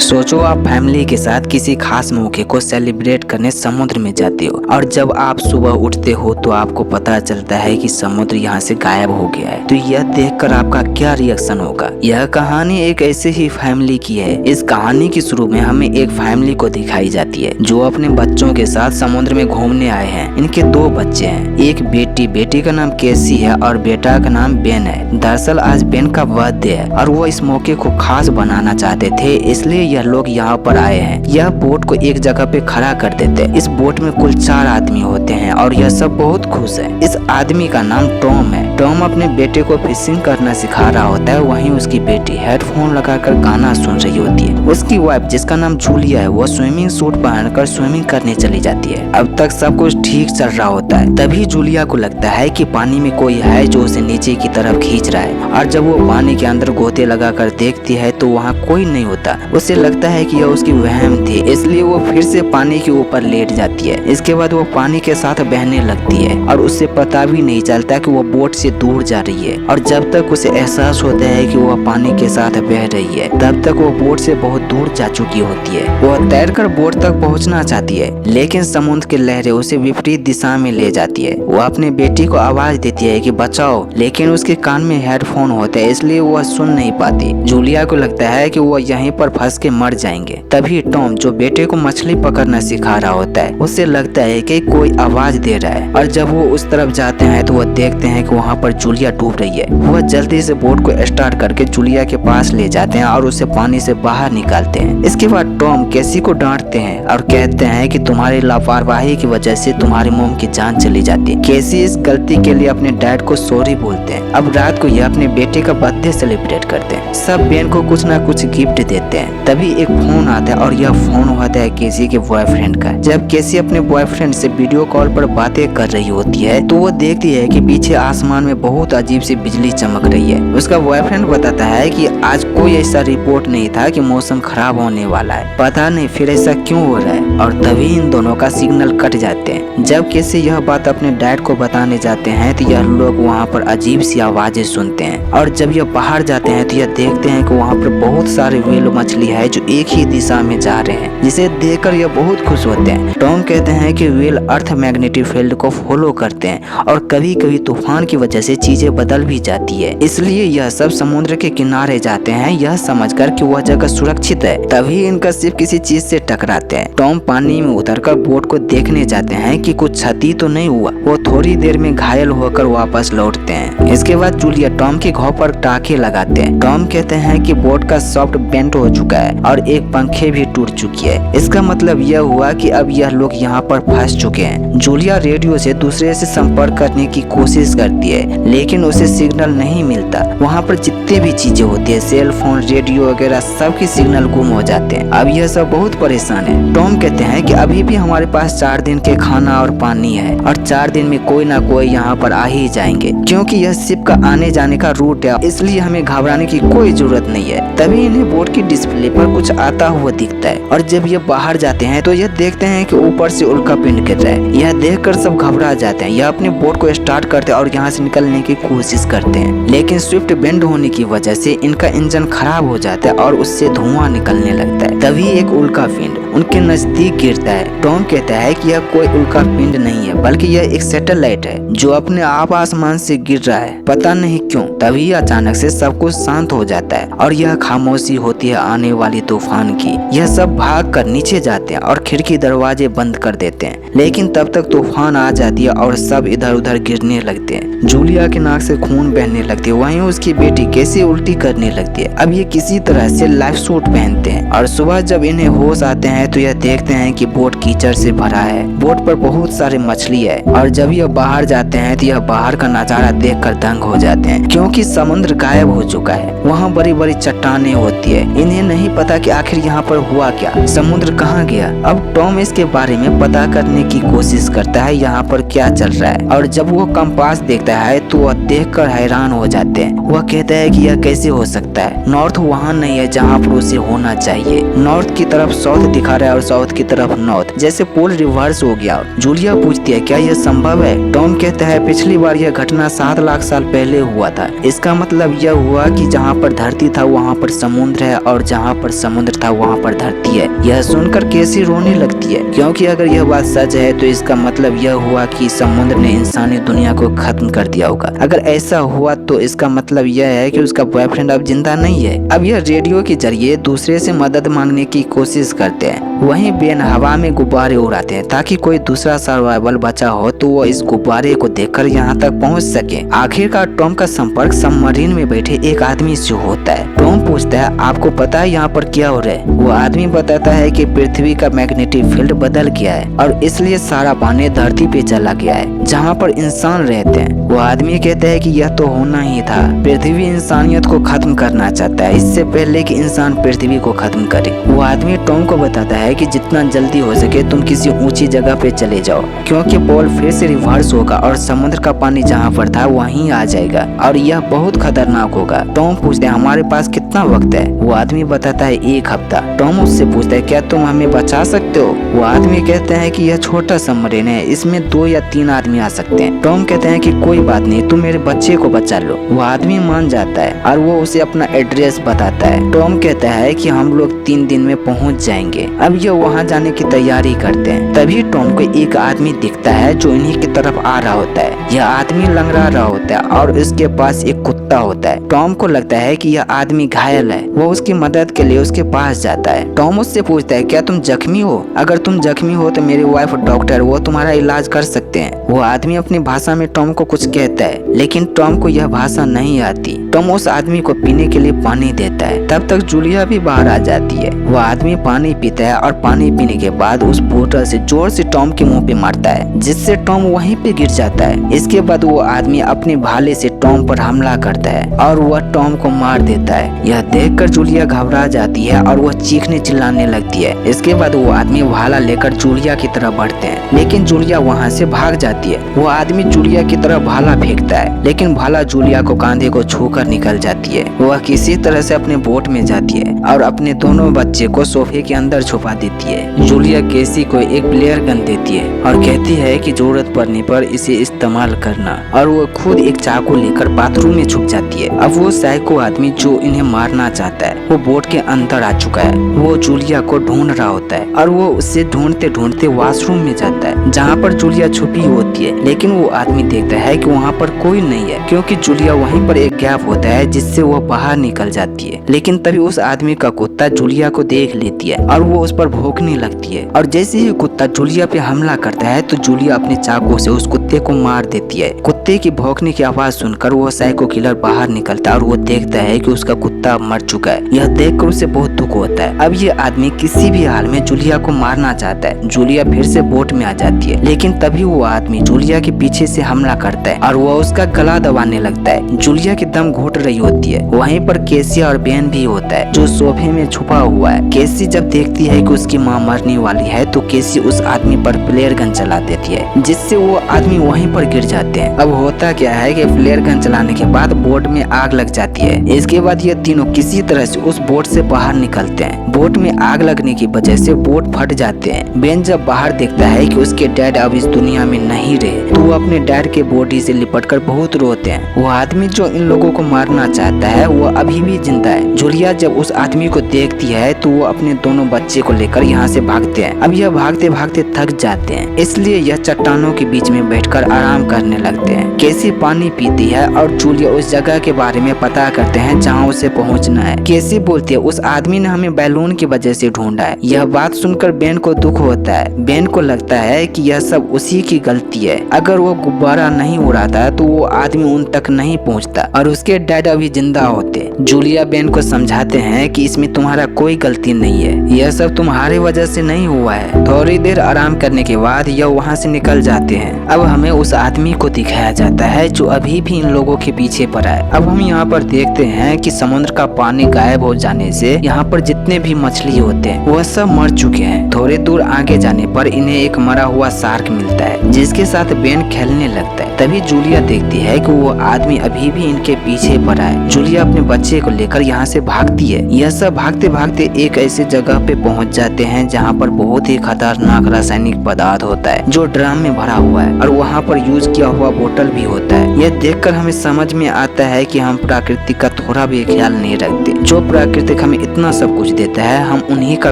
सोचो आप फैमिली के साथ किसी खास मौके को सेलिब्रेट करने समुद्र में जाते हो और जब आप सुबह उठते हो तो आपको पता चलता है कि समुद्र यहाँ से गायब हो गया है। तो यह देखकर आपका क्या रिएक्शन होगा। यह कहानी एक ऐसे ही फैमिली की है। इस कहानी के शुरू में हमें एक फैमिली को दिखाई जाती है जो अपने बच्चों के साथ समुद्र में घूमने आए हैं। इनके दो बच्चे हैं, एक बेटी का नाम कैसी है और बेटा का नाम बेन है। दरअसल आज बेन का बर्थडे है और वो इस मौके को खास बनाना चाहते थे, इसलिए यह लोग यहाँ पर आए हैं। यह बोट को एक जगह पे खड़ा कर देते हैं। इस बोट में कुल 4 आदमी होते हैं और यह सब बहुत खुश है। इस आदमी का नाम टॉम है। टॉम अपने बेटे को फिशिंग करना सिखा रहा होता है, वहीं उसकी बेटी हेडफोन लगाकर गाना सुन रही होती है। उसकी वाइफ जिसका नाम जूलिया है वो स्विमिंग सूट पहनकर स्विमिंग करने चली जाती है। अब तक सब कुछ ठीक चल रहा होता है, तभी जूलिया को लगता है कि पानी में कोई है जो उसे नीचे की तरफ खींच रहा है। और जब वो पानी के अंदर गोते लगाकर देखती है तो वहाँ कोई नहीं होता। उसे लगता है कि यह उसकी वहम थी, इसलिए वो फिर से पानी के ऊपर लेट जाती है। इसके बाद वो पानी के साथ बहने लगती है और उसे पता भी नहीं चलता कि वो बोट से दूर जा रही है। और जब तक उसे एहसास होता है कि वह पानी के साथ बह रही है तब तक वो बोट से बहुत दूर जा चुकी होती है। वह तैरकर बोट तक पहुंचना चाहती है, लेकिन समुद्र की लहरें उसे विपरीत दिशा में ले जाती है। वो अपने बेटी को आवाज देती है कि बचाओ, लेकिन उसके कान में हेडफोन होते हैं, इसलिए वह सुन नहीं पाती। जूलिया को लगता है कि वह यहीं पर फंस के मर जाएंगे। तभी टॉम जो बेटे को मछली पकड़ना सिखा रहा होता है, उसे लगता है कि कोई आवाज दे रहा है। और जब वो उस तरफ जाते हैं तो वह देखते हैं कि वहाँ पर जूलिया डूब रही है। वह जल्दी से बोट को स्टार्ट करके जूलिया के पास ले जाते हैं और उसे पानी से बाहर निकालते हैं। इसके बाद टॉम कैसी को डांटते हैं और कहते हैं कि तुम्हारी लापरवाही की वजह से तुम्हारी मोम की जान चली जाती है। कैसी इस गलती के लिए अपने डैड को सॉरी बोलते हैं। अब रात को यह अपने बेटे का बर्थडे सेलिब्रेट करते हैं। सब बेन को कुछ ना कुछ गिफ्ट देते हैं। तभी एक फोन आता है और यह फोन होता है केसी के बॉयफ्रेंड का। जब केसी अपने बॉयफ्रेंड से वीडियो कॉल पर बातें कर रही होती है तो वो देखती है कि पीछे आसमान में बहुत अजीब सी बिजली चमक रही है। उसका बॉयफ्रेंड बताता है कि आज कोई ऐसा रिपोर्ट नहीं था कि मौसम खराब होने वाला है, पता नहीं फिर ऐसा क्यों हो रहा है। और तभी इन दोनों का सिग्नल कट जाते हैं। जब केसी यह बात अपने डैड को बताने जाते हैं तो यह लोग वहाँ पर अजीब सी आवाजें सुनते हैं। और जब यह बाहर जाते हैं तो यह देखते हैं कि वहाँ पर बहुत सारे व्हेल मछली है जो एक ही दिशा में जा रहे हैं, जिसे देखकर यह बहुत खुश होते हैं। टॉम कहते हैं कि व्हेल अर्थ मैग्नेटिक फील्ड को फॉलो करते हैं और कभी कभी तूफान की वजह से चीजें बदल भी जाती है, इसलिए यह सब समुद्र के किनारे जाते हैं यह समझकर कि वह जगह सुरक्षित है। तभी इनका शिप किसी चीज से टकराते हैं। टॉम पानी में उतरकर बोट को देखने जाते हैं कि कुछ क्षति तो नहीं हुआ। वो थोड़ी देर में घायल होकर वापस लौटते हैं। इसके बाद जूलिया टॉम के घाव पर टाके लगाते हैं। टॉम कहते हैं कि बोट का सॉफ्ट बेंट हो चुका है और एक पंखे भी टूट चुकी है। इसका मतलब यह हुआ कि अब यह लोग यहाँ पर फंस चुके हैं। जूलिया रेडियो से दूसरे से संपर्क करने की कोशिश करती है, लेकिन उसे सिग्नल नहीं मिलता। वहाँ पर जितने भी चीजें होती है, सेल फोन, रेडियो वगैरह, सबके सिग्नल गुम हो जाते हैं। अब यह सब बहुत परेशान है। टॉम कहते हैं कि अभी भी हमारे पास 4 दिन के खाना और पानी है और 4 दिन में कोई ना कोई यहाँ पर आ ही जाएंगे, क्योंकि यह शिप का आने जाने का रूट है, इसलिए हमें घबराने की कोई जरूरत नहीं है। तभी इन्हें बोट की डिस्प्ले पर कुछ आता हुआ दिखता है और जब ये बाहर जाते हैं तो यह देखते हैं कि ऊपर से उल्का पिंड गिर रहा है। यह देखकर सब घबरा जाते हैं। यह अपनी बोट को स्टार्ट करते हैं और यहाँ से निकलने की कोशिश करते हैं, लेकिन स्विफ्ट बेंड होने की वजह से इनका इंजन खराब हो जाता है और उससे धुआं निकलने लगता है। तभी एक उल्का पिंड उनके नजदीक गिरता है। टॉम कहता है कि यह कोई उल्का पिंड नहीं है, बल्कि यह एक सैटेलाइट है जो अपने आप आसमान से गिर रहा है, पता नहीं क्यों। तभी अचानक से सब कुछ शांत हो जाता है और यह खामोशी होती है आने वाली तूफान की। यह सब भाग कर नीचे जाते हैं और खिड़की दरवाजे बंद कर देते हैं, लेकिन तब तक तूफान आ जाती है और सब इधर उधर गिरने लगते हैं। जूलिया के नाक से खून बहने लगती है, वहीं उसकी बेटी कैसे उल्टी करने लगती है। अब ये किसी तरह से लाइफ सूट पहनते हैं और सुबह जब इन्हें होश आते हैं तो यह देखते हैं कि बोट कीचड़ से भरा है। बोट पर बहुत सारे मछली है और जब यह बाहर जाते हैं तो यह बाहर का नजारा देखकर दंग हो जाते हैं, क्योंकि समुद्र गायब हो चुका है। वहाँ बड़ी बड़ी चट्टानें होती है। इन्हें नहीं पता कि आखिर यहाँ पर हुआ क्या, समुद्र कहाँ गया। अब टॉम इसके बारे में पता करने की कोशिश करता है यहाँ पर क्या चल रहा है, और जब वो कंपास देखता है तो वह देखकर हैरान हो जाते हैं। वह कहता है कि यह कैसे हो सकता है, नॉर्थ वहाँ नहीं है जहाँ पर उसे होना चाहिए। नॉर्थ की तरफ साउथ दिखा रहा है और साउथ की तरफ नॉर्थ, जैसे पोल रिवर्स हो गया। जूलिया पूछती है क्या यह संभव है? टॉम कहता है पिछली बार यह घटना 7 लाख साल पहले हुआ था। इसका मतलब यह हुआ कि जहाँ पर धरती था वहाँ पर समुद्र है और जहाँ पर समुद्र था वहाँ पर धरती है। यह सुनकर केसी रोने लगती है, क्योंकि अगर यह बात सच है तो इसका मतलब यह हुआ कि समुद्र ने इंसानी दुनिया को खत्म कर दिया होगा। अगर ऐसा हुआ तो इसका मतलब यह है कि उसका बॉयफ्रेंड अब जिंदा नहीं है। अब यह रेडियो के जरिए दूसरे से मदद मांगने की कोशिश करते हैं। वहीं बेन हवा में गुब्बारे उड़ाते हैं ताकि कोई दूसरा सर्वाइवल बचा हो तो वो इस गुब्बारे को देखकर यहाँ तक पहुँच सके। आखिरकार टॉम का संपर्क सबमरीन में बैठे एक आदमी से होता है। टॉम पूछता है आपको पता है यहाँ पर क्या हो रहा है? वो आदमी बताता है कि पृथ्वी का मैग्नेटिक फील्ड बदल गया है और इसलिए सारा पानी धरती पे चला गया है जहाँ पर इंसान रहते हैं। वो आदमी कहता है कि यह तो होना ही था। पृथ्वी इंसानियत को खत्म करना चाहता है इससे पहले कि इंसान पृथ्वी को खत्म करे। वो आदमी टॉम को बताता है कि जितना जल्दी हो सके तुम किसी ऊंची जगह पे चले जाओ, क्योंकि पोल फिर से रिवर्स होगा और समुद्र का पानी जहाँ पर था वहीं आ जाएगा और यह बहुत खतरनाक होगा। टॉम पूछता है हमारे पास कितना वक्त है? वो आदमी बताता है 1 हफ्ता। टॉम उससे पूछता है क्या तुम हमें बचा सकते हो? वो आदमी कहते हैं कि यह छोटा सबमरीन है, इसमें 2 या 3 आदमी आ सकते हैं। टॉम कहते हैं कि कोई बात नहीं, तुम मेरे बच्चे को बचा लो। वो आदमी मान जाता है और वो उसे अपना एड्रेस बताता है। टॉम कहता है कि हम लोग 3 दिन में पहुंच जाएंगे। अब ये वहां जाने की तैयारी करते हैं। तभी टॉम को एक आदमी दिखता है जो इन्हीं की तरफ आ रहा होता है। यह आदमी लंगड़ा रहा होता है और इसके पास एक कुत्ता होता है। टॉम को लगता है कि यह आदमी घायल है। वो उसकी मदद के लिए उसके पास जाता है। टॉम उससे पूछता है क्या तुम जख्मी हो? अगर तुम जख्मी हो तो मेरी वाइफ डॉक्टर वो तुम्हारा इलाज कर सकते हैं। वो आदमी अपनी भाषा में टॉम को कुछ कहता है, लेकिन टॉम को यह भाषा नहीं आती। टॉम उस आदमी को पीने के लिए पानी देता है। तब तक जूलिया भी बाहर आ जाती है। वो आदमी पानी पीता है और पानी पीने के बाद उस बोतल से जोर से टॉम के मुंह पे मारता है, जिससे टॉम वहीं पे गिर जाता है। इसके बाद वो आदमी अपने भाले से टॉम पर हमला करता है और वह टॉम को मार देता है। यह देखकर जूलिया घबरा जाती है और वह चीखने चिल्लाने लगती है। इसके बाद वो आदमी भाला लेकर जूलिया की तरफ बढ़ते हैं, लेकिन जूलिया वहाँ से भाग जाती है। वो आदमी जूलिया की तरफ भाला फेंकता है, लेकिन भाला जूलिया को कांधे को छूकर निकल जाती है। वह किसी तरह से अपने बोट में जाती है और अपने दोनों बच्चे को सोफे के अंदर छुपा देती है। जूलिया केसी को एक प्लेयर गन देती है और कहती है कि जरूरत पड़ने पर इसे इस्तेमाल करना, और वो खुद एक चाकू लेकर बाथरूम में छुप जाती है। अब वो साइको आदमी जो इन्हें मारना चाहता है वो बोट के अंदर आ चुका है। वो जूलिया को ढूंढ रहा होता है और वो उसे ढूंढते ढूंढते वॉशरूम में जाता है जहाँ पर जूलिया छुपी होती है, लेकिन वो आदमी देखता है कि वहाँ पर कोई नहीं है, क्योंकि जूलिया वहीं पर एक गैप होता है जिससे वो बाहर निकल जाती है। लेकिन तभी उस आदमी का कुत्ता जूलिया को देख लेती है और वो उस पर भौंकने लगती है, और जैसे ही कुत्ता जूलिया पे हमला करता है तो जूलिया अपने चाकू से उस कुत्ते को मार देती है। कुत्ते की भौंकने की आवाज सुनकर वो साइको किलर बाहर निकलता है और वो देखता है कि उसका कुत्ता मर चुका है। यह देखकर उसे बहुत दुख होता है। अब ये आदमी किसी भी हाल में जूलिया को मारना चाहता है। जूलिया फिर से बोट में आ जाती है, लेकिन तभी वो आदमी जूलिया के पीछे से हमला करता है और वो उसका गला दबाने लगता है। जूलिया की दम घुट रही होती है। वहीं पर केसी और बेन भी होता है जो सोफे में छुपा हुआ है। केसी जब देखती है कि उसकी माँ मरने वाली है तो केसी उस आदमी पर फ्लेयर गन चला देती है, जिससे वो आदमी वहीं पर गिर जाते हैं। अब होता क्या है कि फ्लेयर गन चलाने के बाद बोट में आग लग जाती है। इसके बाद ये तीनों किसी तरह से उस बोट से बाहर निकलते हैं। बोट में आग लगने की वजह से बोट फट जाते हैं। बेन जब बाहर देखता है कि उसके डैड अब इस दुनिया में नहीं रहे तो वो अपने डैड के बॉडी से लिपटकर बहुत रोते हैं। वो आदमी जो इन लोगों को मारना चाहता है वो अभी भी जिंदा है। जूलिया जब उस आदमी को देखती है तो वो अपने दोनों बच्चे को लेकर यहाँ से भागते हैं। अब यह भागते भागते थक जाते हैं, इसलिए यह चट्टानों के बीच में बैठकर आराम करने लगते हैं। केसी पानी पीती है और जूलिया उस जगह के बारे में पता करते हैं जहाँ उसे पहुँचना है। केसी बोलती है उस आदमी ने हमें बैलून की वजह से ढूंढा है। यह बात सुनकर बेन को दुख होता है। बेन को लगता है कि यह सब उसी की गलती है। अगर वो गुब्बारा नहीं उड़ाता तो वो आदमी उन तक नहीं पहुंचता और उसके डैड अभी जिंदा होते। जूलिया बेन को समझाते हैं कि इसमें तुम्हारा कोई गलती नहीं है, यह सब तुम्हारी वजह से नहीं हुआ है। थोड़ी देर आराम करने के बाद यह वहाँ से निकल जाते हैं। अब हमें उस आदमी को दिखाया जाता है जो अभी भी इन लोगों के पीछे पड़ा है। अब हम यहाँ पर देखते हैं कि समुद्र का पानी गायब हो जाने से यहाँ पर जितने भी मछली होते हैं वह सब मर चुके हैं। थोड़ी दूर आगे जाने पर इन्हें एक मरा हुआ शार्क मिलता है जिसके साथ बेन खेलने लगता है। तभी जूलिया देखती है कि वो आदमी अभी भी इनके पीछे पड़ा है। जूलिया अपने बच्चे को लेकर यहाँ से भागती है। यह सब भागते भागते एक ऐसी जगह पे पहुंच जाते हैं जहां पर बहुत ही खतरनाक रासायनिक पदार्थ होता है जो ड्रम में भरा हुआ है और वहां पर यूज किया हुआ बोतल भी होता है। यह देखकर हमें समझ में आता है कि हम प्रकृति का थोड़ा भी ख्याल नहीं रखते। जो प्राकृतिक हमें इतना सब कुछ देता है हम उन्हीं का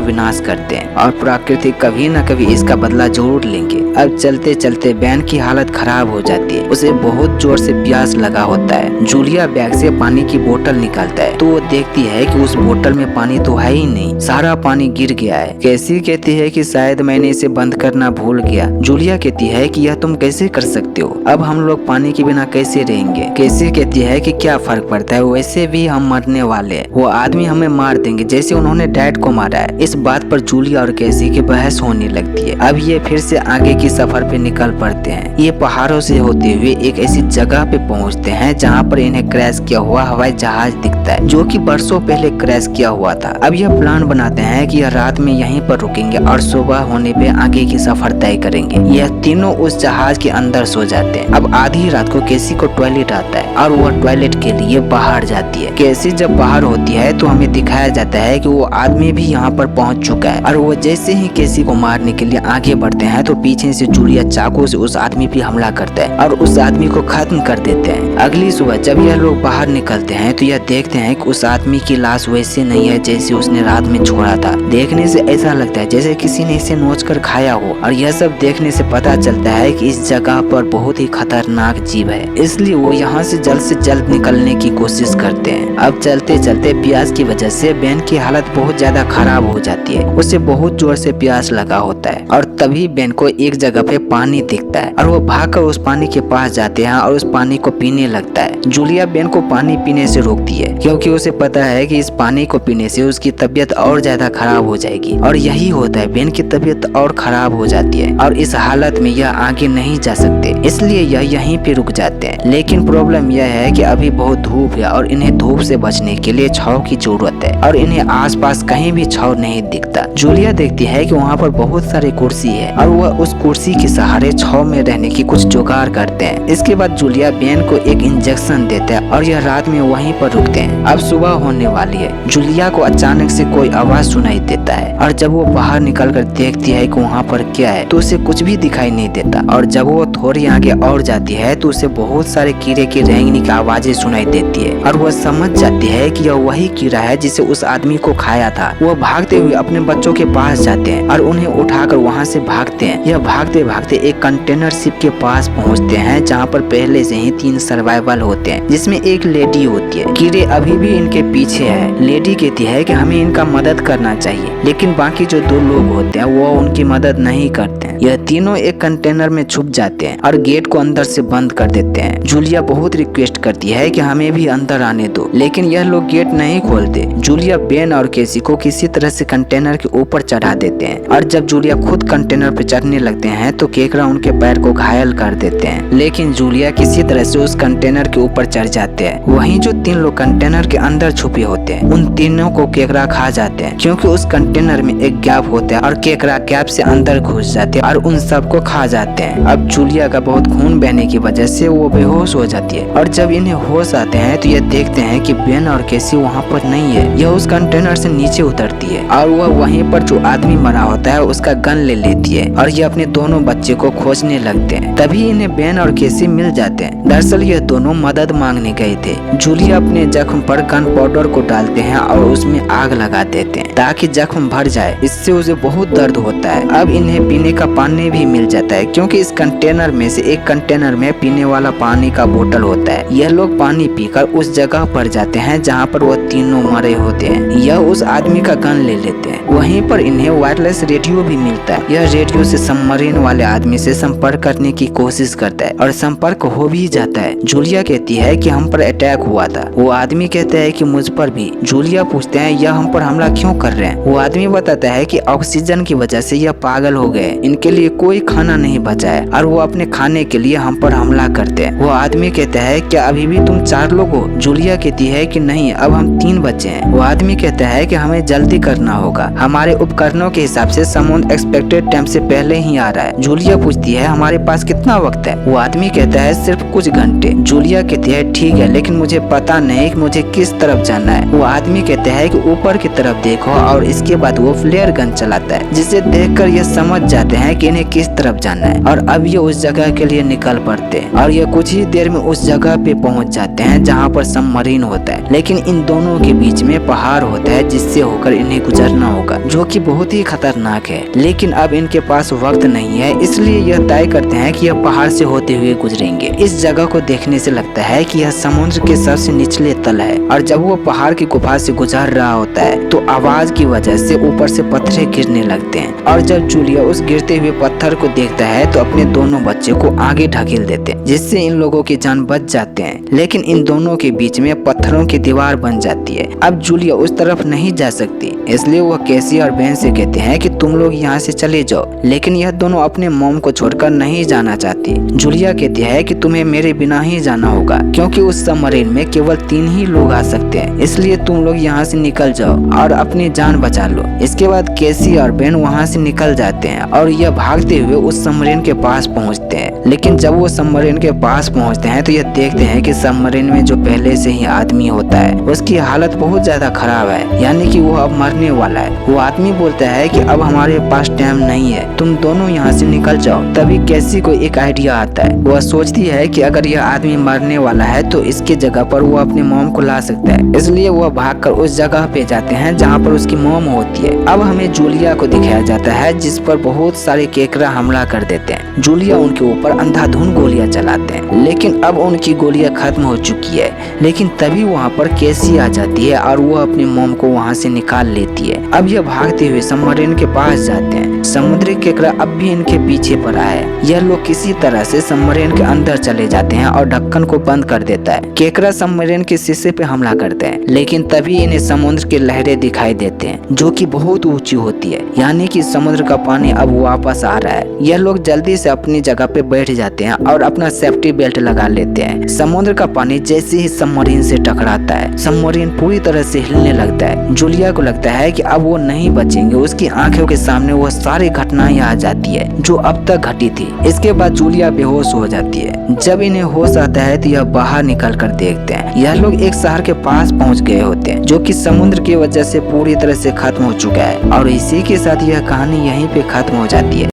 विनाश करते हैं और प्रकृति कभी न कभी इसका बदला जरूर लेंगे। अब चलते चलते बैन की हालत खराब हो जाती है। उसे बहुत जोर से प्यास लगा होता है। जूलिया बैग से पानी की बोतल निकालता है तो वो देखती है कि उस बोतल में पानी तो है ही नहीं, सारा पानी गिर गया है। कैसी कहती है कि शायद मैंने इसे बंद करना भूल गया। जूलिया कहती है कि यह तुम कैसे कर सकते हो, अब हम लोग पानी के बिना कैसे रहेंगे। कैसी कहती है कि क्या फर्क पड़ता है, वैसे भी हम मरने वाले हैं, वो आदमी हमें मार देंगे जैसे उन्होंने डैड को मारा है। इस बात पर जूलिया और कैसी की बहस होने लगती है। अब ये फिर से आगे की सफर पे निकल पड़ते हैं। ये पहाड़ों से होते हुए एक ऐसी जगह पे पहुंचते हैं जहाँ पर इन्हें क्रैश किया हुआ हवाई जहाज दिखता है जो कि बरसों पहले क्रैश किया हुआ था। अब यह प्लान बनाते हैं कि यह रात में यहीं पर रुकेंगे और सुबह होने पे आगे की सफर तय करेंगे। यह तीनों उस जहाज के अंदर सो जाते हैं। अब आधी रात को कैसी को टॉयलेट आता है और वह टॉयलेट के लिए बाहर जाती है। कैसी जब बाहर होती है तो हमें दिखाया जाता है कि वो आदमी भी यहाँ पर पहुँच चुका है और वो जैसे ही कैसी को मारने के लिए आगे बढ़ते हैं तो पीछे से जूलिया चाकू से उस आदमी पे हमला करता है और उस आदमी को खत्म कर देते हैं। अगली सुबह जब यह लोग बाहर निकलते हैं तो यह देखते हैं कि उस आदमी की लाश वैसे नहीं है जैसे उसने रात में छोड़ा था। देखने से ऐसा लगता है जैसे किसी ने इसे नोच कर खाया हो और यह सब देखने से पता चलता है कि इस जगह पर बहुत ही खतरनाक जीव है, इसलिए वो यहाँ से जल्द निकलने की कोशिश करते हैं। अब चलते चलते प्यास की वजह से बेन की हालत बहुत ज्यादा खराब हो जाती है। उसे बहुत जोर से प्यास लगा होता है और तभी बेन को एक जगह पे पानी दिखता है और वो भागकर उस पानी के पास जाते हैं और उस पानी को पीने लगता है। जूलिया बेन को पानी पीने से रोकती है क्योंकि उसे पता है कि इस पानी को पीने से उसकी तबीयत और ज्यादा खराब हो जाएगी और यही होता है, बेन की तबीयत और खराब हो जाती है और इस हालत में यह आगे नहीं जा सकते, इसलिए यह यहीं पे रुक जाते हैं। लेकिन प्रॉब्लम यह है कि अभी बहुत धूप है और इन्हें धूप से बचने के लिए छांव की जरूरत है और इन्हें आसपास कहीं भी छांव नहीं दिखता। जूलिया देखती है कि वहाँ पर बहुत सारे कुर्सी है और वह उस कुर्सी के सहारे छांव में रहने की कुछ जुगाड़ करते हैं। इसके बाद जूलिया बेन को एक इंजेक्शन देता है और यह रात में वहीं पर रुकते हैं। अब सुबह होने वाली है। जूलिया को अचानक से कोई आवाज सुनाई देता है और जब वो बाहर निकल कर देखती है कि वहाँ पर क्या है तो उसे कुछ भी दिखाई नहीं देता और जब वो थोड़ी आगे और जाती है तो उसे बहुत सारे कीड़े की रेंगने की आवाजें सुनाई देती है और वह समझ जाती है कि यह वही कीड़ा है जिसे उस आदमी को खाया था। वो भागते हुए अपने बच्चों के पास जाते हैं और उन्हें उठाकर वहाँ से भागते हैं। यह भागते भागते एक कंटेनर शिप के पास पहुँचते हैं जहाँ पर पहले से ही 3 सर्वाइवल होते हैं जिसमें एक लेडी होती है। कीड़े अभी भी इनके पीछे है। लेडी कहती है कि हमें इनका मदद करना चाहिए, लेकिन बाकी जो 2 लोग होते हैं वो उनकी मदद नहीं करते हैं। यह तीनों एक कंटेनर में छुप जाते हैं और गेट को अंदर से बंद कर देते हैं। जूलिया बहुत रिक्वेस्ट करती है कि हमें भी अंदर आने दो, लेकिन यह लोग गेट नहीं खोलते। जूलिया बेन और केसी को किसी तरह से कंटेनर के ऊपर चढ़ा देते हैं और जब जूलिया खुद कंटेनर पर चढ़ने लगते हैं तो केकड़ा उनके पैर को घायल कर देते हैं, लेकिन जूलिया किसी तरह से उस कंटेनर के ऊपर चढ़ जाते हैं। वहीं जो 3 लोग कंटेनर के अंदर छुपे होते हैं उन तीनों को केकड़ा खा जाते हैं क्योंकि उस कंटेनर में एक गैप होता है और केकड़ा गैप से अंदर घुस जाते हैं और उन सबको खा जाते हैं। अब जूलिया का बहुत खून बहने की वजह से वो बेहोश हो जाती है और जब इन्हें होश आते हैं तो ये देखते हैं कि बेन और केसी वहाँ पर नहीं है। यह उस कंटेनर से नीचे उतरती है और वह वहीं पर जो आदमी मरा होता है उसका गन ले लेती है और ये अपने दोनों बच्चे को खोजने लगते हैं। तभी इन्हें बेन और केसी मिल जाते हैं। दरअसल यह दोनों मदद मांगने गए थे। जूलिया अपने जख्म पर गन पाउडर को डालते हैं और उसमें आग लगा देते हैं ताकि जख्म भर जाए, इससे उसे बहुत दर्द होता है। अब इन्हें पीने का पानी भी मिल जाता है क्योंकि इस कंटेनर में से एक कंटेनर में पीने वाला पानी का बोतल होता है। यह लोग पानी पीकर उस जगह पर जाते हैं जहाँ पर वह तीनों मरे होते हैं। यह उस आदमी का गन ले लेते हैं। वहीं पर इन्हें वायरलेस रेडियो भी मिलता है। यह रेडियो से सबमरीन वाले आदमी से संपर्क करने की कोशिश करता है और संपर्क हो भी जाता है। जूलिया कहती है कि हम पर अटैक हुआ था। वो आदमी कहता है कि मुझ पर भी। जूलिया पूछते हैं यह हम पर हमला क्यों कर रहे हैं। वो आदमी बताता है कि ऑक्सीजन की वजह से यह पागल हो गए, इनके लिए कोई खाना नहीं बचा है और वो अपने खाने के लिए हम पर हमला करते हैं। वो आदमी कहता है क्या अभी भी तुम 4 लोग हो? जूलिया कहती है कि नहीं, अब हम 3 बचे हैं। वो आदमी कहता है कि हमें जल्दी करना होगा, हमारे उपकरणों के हिसाब से समुद्र एक्सपेक्टेड टाइम से पहले ही आ रहा है। जूलिया पूछती है हमारे पास कितना वक्त है? वो आदमी कहता है सिर्फ कुछ घंटे। जूलिया कहती है ठीक है, लेकिन मुझे पता नहीं कि मुझे किस तरफ जाना है। वो आदमी कहता है कि ऊपर की तरफ देखो और इसके बाद वो फ्लेयर गन चलाता है, जिसे देखकर ये समझ जाते हैं कि इन्हें किस तरफ जाना है और अब ये उस जगह के लिए निकल पड़ते हैं और ये कुछ ही देर में उस जगह पे पहुंच जाते हैं जहाँ पर सबमरीन होता है। लेकिन इन दोनों के बीच में पहाड़ होता है जिससे होकर इन्हें गुजरना होगा, जो कि बहुत ही खतरनाक है। लेकिन अब इनके पास वक्त नहीं है, इसलिए यह तय करते हैं कि यह पहाड़ से होते हुए गुजरेंगे। इस जगह को देखने से लगता है कि यह समुद्र के सबसे निचले तल है और जब वो पहाड़ की गुफा से गुजर रहा होता है तो आवाज की वजह से ऊपर से पत्थर गिरने लगते हैं और जब जूलिया उस गिरते हुए पत्थर को देखता है तो अपने दोनों बच्चे को आगे ढकेल देते हैं, जिससे इन लोगों की जान बच जाते हैं। लेकिन इन दोनों के बीच में पत्थरों की दीवार बन जाती है। अब जूलिया उस तरफ नहीं जा सकती, इसलिए वह कैसी और बेन से कहते हैं कि तुम लोग यहाँ से चले जाओ। लेकिन यह दोनों अपने मॉम को छोड़कर नहीं जाना चाहती। जूलिया कहती है कि तुम्हें मेरे बिना ही जाना होगा, क्योंकि उस सबमरीन में केवल 3 ही लोग आ सकते हैं, इसलिए तुम लोग यहाँ से निकल जाओ और अपनी जान बचा लो। इसके बाद कैसी और बेन वहाँ से निकल जाते हैं और यह भागते हुए उस सबमरीन के पास पहुँचते हैं। लेकिन जब वो सबमरीन के पास पहुँचते हैं तो यह देखते हैं कि सबमरीन में जो पहले से ही आदमी होता है उसकी हालत बहुत ज्यादा खराब है, यानी कि वो अब मरने वाला है। वो आदमी बोलता है कि अब हमारे पास टाइम नहीं है, तुम दोनों यहाँ से निकल जाओ। तभी कैसी को एक आइडिया आता है। वह सोचती है कि अगर यह आदमी मरने वाला है तो इसके जगह पर वो अपने मॉम को ला सकता है, इसलिए वह भागकर उस जगह पे जाते हैं जहाँ पर उसकी मॉम होती है। अब हमें जूलिया को दिखाया जाता है जिस पर बहुत सारे केकरा हमला कर देते हैं। जूलिया उनके ऊपर अंधाधुंध गोलियां चलाते हैं, लेकिन अब उनकी गोलियां खत्म हो चुकी है। लेकिन तभी वहाँ पर कैसी आ जाती है और वो अपनी मॉम को वहाँ से निकाल लेती है। अब यह भागते हुए सबमरीन के पास जाते हैं। समुद्री केकड़ा अब भी इनके पीछे पड़ा है। यह लोग किसी तरह से सबमरीन के अंदर चले जाते हैं और ढक्कन को बंद कर देता है। केकड़ा सबमरीन के शीशे पे हमला करते हैं, लेकिन तभी इन्हें समुद्र की लहरें दिखाई देते हैं जो कि बहुत ऊंची होती है, यानी कि समुद्र का पानी अब वापस आ रहा है। यह लोग जल्दी से अपनी जगह पे बैठ जाते हैं और अपना सेफ्टी बेल्ट लगा लेते हैं। समुद्र का पानी जैसे ही सबमरीन से टकराता है, सबमरीन पूरी तरह से हिलने लगता है। जूलिया को लगता है कि अब वो नहीं बचेंगे। उसकी आंखों के सामने वो सारी घटनाएं आ जाती है जो अब तक घटी थी। इसके बाद जूलिया बेहोश हो जाती है। जब इन्हें होश आता है तो यह बाहर निकल कर देखते हैं। यह लोग एक शहर के पास पहुंच गए होते हैं जो कि समुद्र की वजह से पूरी तरह से खत्म हो चुका है और इसी के साथ यह कहानी यहीं पे खत्म हो जाती है।